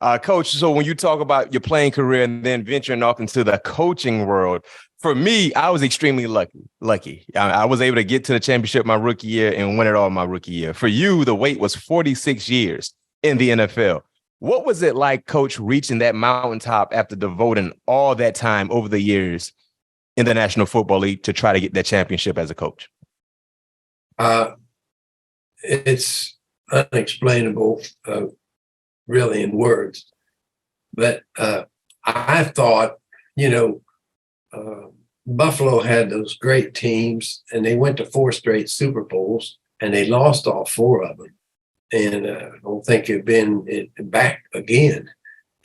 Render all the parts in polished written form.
Coach, so when you talk about your playing career and then venturing off into the coaching world, for me, I was extremely lucky. I was able to get to the championship my rookie year and win it all my rookie year. For you, the wait was 46 years in the NFL. What was it like, Coach, reaching that mountaintop after devoting all that time over the years in the National Football League to try to get that championship as a coach? It's unexplainable, really, in words. But I thought, Buffalo had those great teams, and they went to 4 straight Super Bowls, and they lost all 4 of them. And I don't think it'd been back again.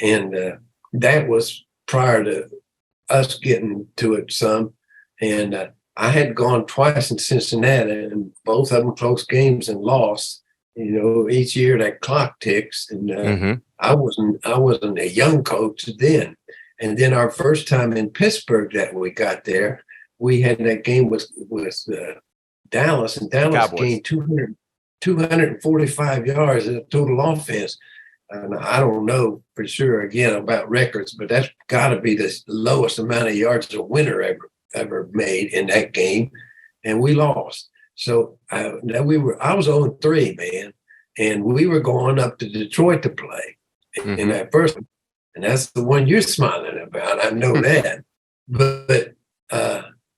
And that was prior to us getting to it some. And I had gone twice in Cincinnati, and both of them close games and lost. Each year that clock ticks, and I wasn't a young coach then. And then our first time in Pittsburgh that we got there, we had that game with Dallas, and Dallas gained 245 yards in total offense. And I don't know for sure again about records, but that's got to be the lowest amount of yards a winner ever made in that game, and we lost. So I was 0-3, man, and we were going up to Detroit to play in that first one. And that's the one you're smiling about. I know that. But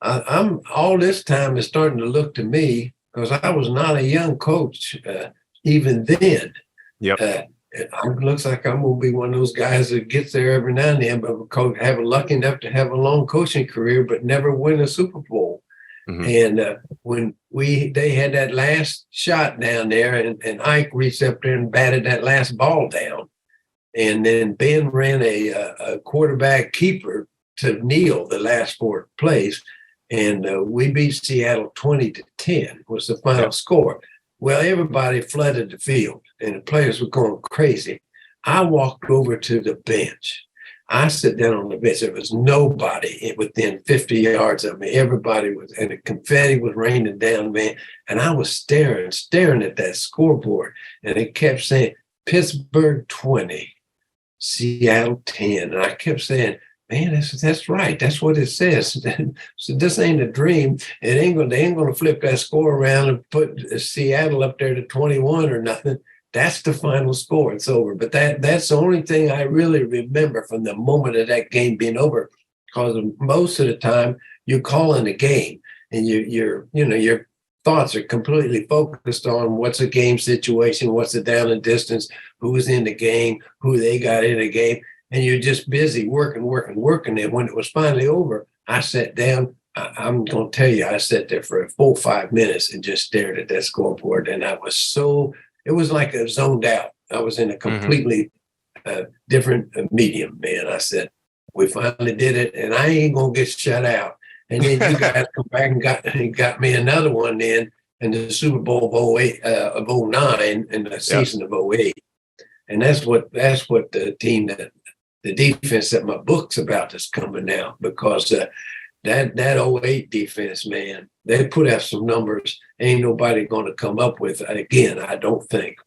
I'm all this time is starting to look to me, because I was not a young coach even then. Yep. It looks like I'm going to be one of those guys that gets there every now and then, but have lucky enough to have a long coaching career, but never win a Super Bowl. And when they had that last shot down there, and Ike reached up there and batted that last ball down, and then Ben ran a quarterback keeper to kneel the last 4 plays, and we beat Seattle 20-10 was the final score. Well, everybody flooded the field, and the players were going crazy. I walked over to the bench. I sat down on the bench. There was nobody within 50 yards of me. Everybody was, and the confetti was raining down, man. And I was staring at that scoreboard, and it kept saying Pittsburgh 20, Seattle 10. And I kept saying, man, that's right. That's what it says. So this ain't a dream. They ain't going to flip that score around and put Seattle up there to 21 or nothing. That's the final score. It's over. But that's the only thing I really remember from the moment of that game being over, because most of the time you're calling the game, and your thoughts are completely focused on what's the game situation, what's the down and distance, who's in the game, who they got in the game. And you're just busy working. And when it was finally over, I sat down. I'm going to tell you, I sat there for a full 5 minutes and just stared at that scoreboard. And I was it was like I zoned out. I was in a completely different medium, man. I said, we finally did it, and I ain't going to get shut out. And then you guys come back and got me another one then in the Super Bowl of 09 and the season of 08. And that's what the team the defense that my book's about is coming out, because that 08 defense, man, they put out some numbers ain't nobody going to come up with again, I don't think.